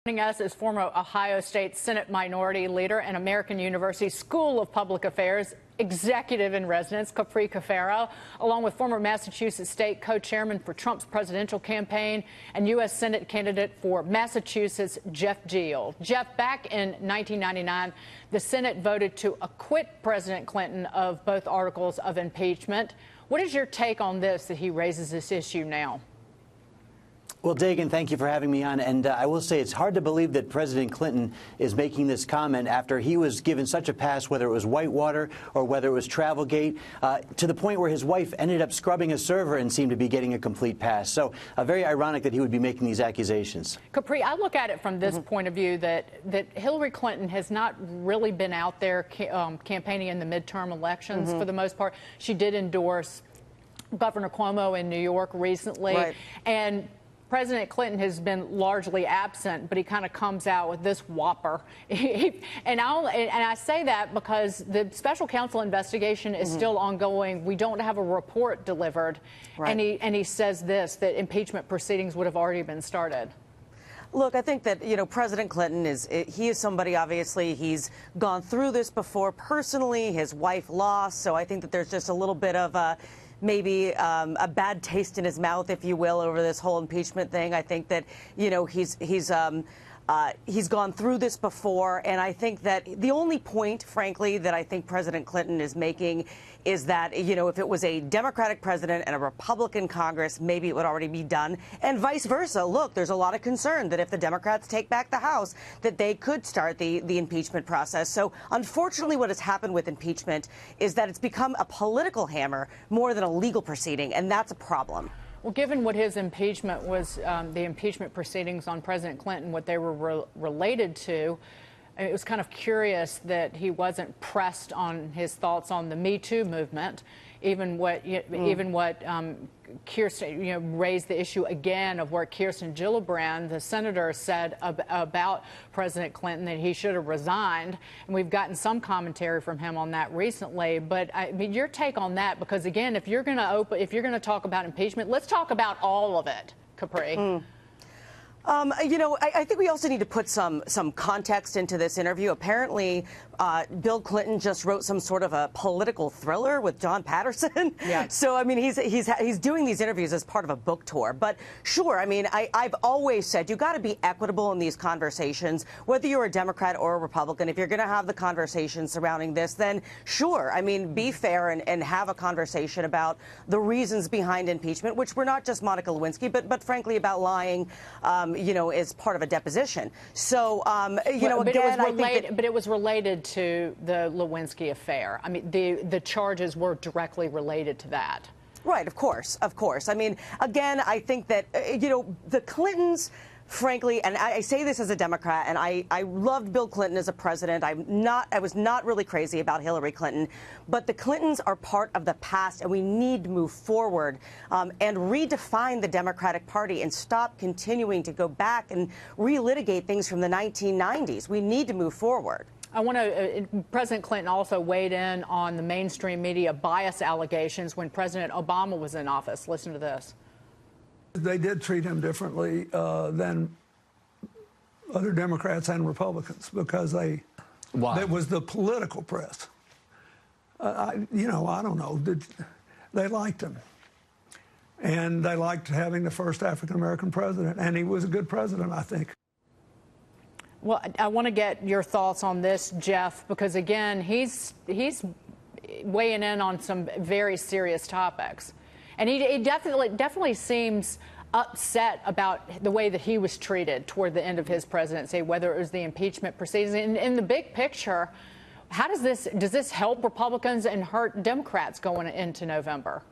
Joining us is former Ohio State Senate Minority Leader and American University School of Public Affairs Executive in Residence, Capri Cafaro, along with former Massachusetts State Co-Chairman for Trump's presidential campaign and U.S. Senate candidate for Massachusetts, Geoff Diehl. Geoff, back in 1999, the Senate voted to acquit President Clinton of both articles of impeachment. What is your take on this, that he raises this issue now? Well, Dagan, thank you for having me on. And I will say it's hard to believe that President Clinton is making this comment after he was given such a pass, whether it was Whitewater or whether it was Travelgate, to the point where his wife ended up scrubbing a server and seemed to be getting a complete pass. So very ironic that he would be making these accusations. Capri, I look at it from this point of view that Hillary Clinton has not really been out there campaigning in the midterm elections for the most part. She did endorse Governor Cuomo in New York recently. Right. And President Clinton has been largely absent, but he kind of comes out with this whopper. And I say that because the special counsel investigation is still ongoing. We don't have a report delivered. Right. And he says this, that impeachment proceedings would have already been started. Look, I think that, President Clinton he is somebody, obviously, he's gone through this before personally. His wife lost. So I think that there's just a little bit of maybe a bad taste in his mouth, if you will, over this whole impeachment thing. I think that, he's gone through this before, and I think that the only point, frankly, that I think President Clinton is making is that, if it was a Democratic president and a Republican Congress, maybe it would already be done, and vice versa. Look, there's a lot of concern that if the Democrats take back the House, that they could start the impeachment process. So, unfortunately, what has happened with impeachment is that it's become a political hammer more than a legal proceeding, and that's a problem. Well, given what his impeachment was, the impeachment proceedings on President Clinton, what they were related to, it was kind of curious that he wasn't pressed on his thoughts on the Me Too movement, even what Kirsten, raised the issue again of where Kirsten Gillibrand, the senator, said about President Clinton that he should have resigned. And we've gotten some commentary from him on that recently. But I mean, your take on that, because again, if you're going to talk about impeachment, let's talk about all of it, Capri. I think we also need to put some context into this interview. Apparently, Bill Clinton just wrote some sort of a political thriller with John Patterson. Yeah. So, I mean, he's doing these interviews as part of a book tour. But sure, I mean, I've always said you got to be equitable in these conversations, whether you're a Democrat or a Republican. If you're going to have the conversation surrounding this, then sure, I mean, be fair and have a conversation about the reasons behind impeachment, which were not just Monica Lewinsky, but frankly about lying, as part of a deposition. So, but it was related to the Lewinsky affair. I mean, the charges were directly related to that. Right, of course. I mean, again, I think that, the Clintons, frankly, and I say this as a Democrat, and I loved Bill Clinton as a president. I was not really crazy about Hillary Clinton, but the Clintons are part of the past, and we need to move forward and redefine the Democratic Party and stop continuing to go back and relitigate things from the 1990s. We need to move forward. President Clinton also weighed in on the mainstream media bias allegations when President Obama was in office. Listen to this. They did treat him differently than other Democrats and Republicans because it was the political press. I don't know. They liked him. And they liked having the first African-American president. And he was a good president, I think. Well, I want to get your thoughts on this, Geoff, because, again, he's weighing in on some very serious topics. And he definitely seems upset about the way that he was treated toward the end of his presidency, whether it was the impeachment proceedings. In the big picture, how does this help Republicans and hurt Democrats going into November?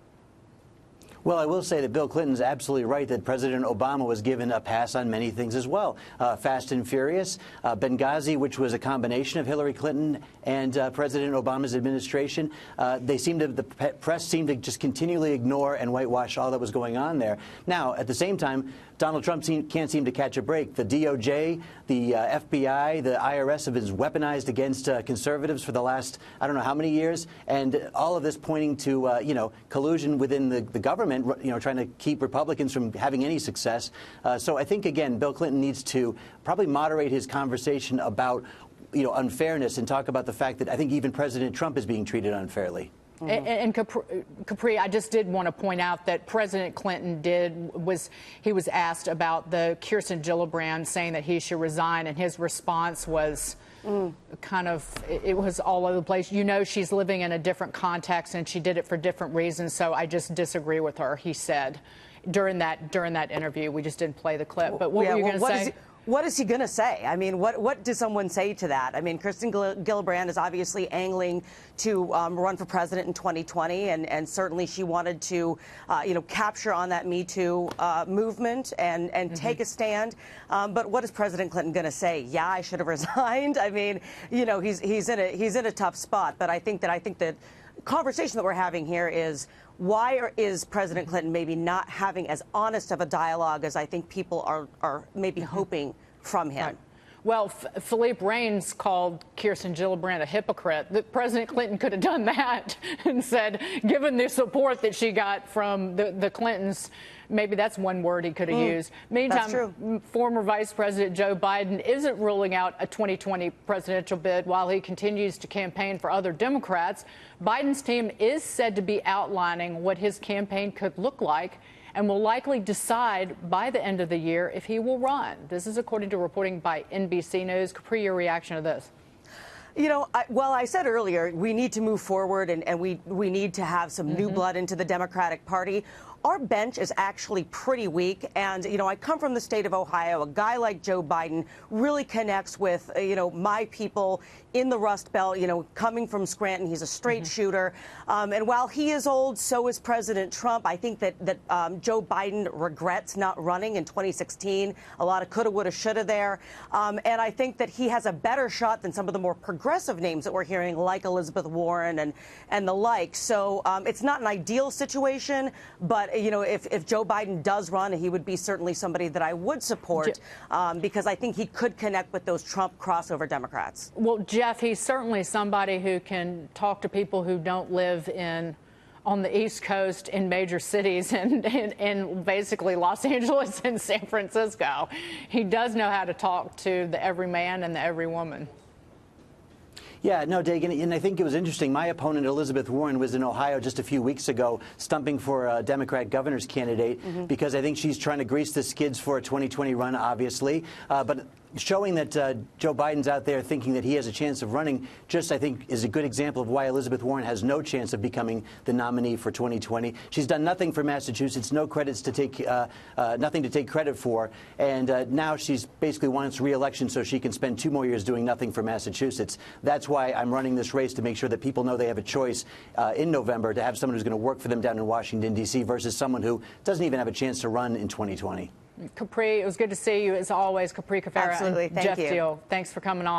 Well, I will say that Bill Clinton's absolutely right that President Obama was given a pass on many things as well. Fast and Furious, Benghazi, which was a combination of Hillary Clinton and President Obama's administration. The press seemed to just continually ignore and whitewash all that was going on there. Now, at the same time, Donald Trump can't seem to catch a break. The DOJ, the FBI, the IRS have been weaponized against conservatives for the last, I don't know how many years, and all of this pointing to, collusion within the government. spent, trying to keep Republicans from having any success. So I think, again, Bill Clinton needs to probably moderate his conversation about, unfairness and talk about the fact that I think even President Trump is being treated unfairly. And Capri, I just did want to point out that President Clinton he was asked about the Kirsten Gillibrand saying that he should resign, and his response was it was all over the place. She's living in a different context, and she did it for different reasons, so I just disagree with her, he said during that interview. We just didn't play the clip. But what were you going to say? What is he going to say? I mean, what does someone say to that? I mean, Kirsten Gillibrand is obviously angling to run for president in 2020, and certainly she wanted to, capture on that Me Too movement and take a stand. But what is President Clinton going to say? Yeah, I should have resigned. I mean, he's in a tough spot. But I think that conversation that we're having here is, why is President Clinton maybe not having as honest of a dialogue as I think people are maybe hoping from him? Right. Well, Philippe Reines called Kirsten Gillibrand a hypocrite. President Clinton could have done that and said, given the support that she got from the Clintons, maybe that's one word he could have used. Meantime, former Vice President Joe Biden isn't ruling out a 2020 presidential bid while he continues to campaign for other Democrats. Biden's team is said to be outlining what his campaign could look like and will likely decide by the end of the year if he will run. This is according to reporting by NBC News. Capri, your reaction to this? I said earlier, we need to move forward and we need to have some new blood into the Democratic Party. Our bench is actually pretty weak. And, I come from the state of Ohio. A guy like Joe Biden really connects with, my people in the Rust Belt, coming from Scranton. He's a straight shooter. And while he is old, so is President Trump. I think that Joe Biden regrets not running in 2016. A lot of coulda, woulda, shoulda there. And I think that he has a better shot than some of the more progressive names that we're hearing, like Elizabeth Warren and the like. So it's not an ideal situation, but if Joe Biden does run, he would be certainly somebody that I would support because I think he could connect with those Trump crossover Democrats. Well, Geoff, he's certainly somebody who can talk to people who don't live on the East Coast in major cities and basically Los Angeles and San Francisco. He does know how to talk to the everyman and the everywoman. Yeah, no, Dagan, and I think it was interesting. My opponent, Elizabeth Warren, was in Ohio just a few weeks ago stumping for a Democrat governor's candidate because I think she's trying to grease the skids for a 2020 run, obviously. But showing that Joe Biden's out there thinking that he has a chance of running just, I think, is a good example of why Elizabeth Warren has no chance of becoming the nominee for 2020. She's done nothing for Massachusetts, no credits to take, nothing to take credit for, and now she's basically wants re-election so she can spend 2 more years doing nothing for Massachusetts. That's why I'm running this race, to make sure that people know they have a choice in November to have someone who's going to work for them down in Washington, D.C. versus someone who doesn't even have a chance to run in 2020. Capri, it was good to see you as always. Capri Cafaro. Absolutely. And Geoff Diehl. Thanks for coming on.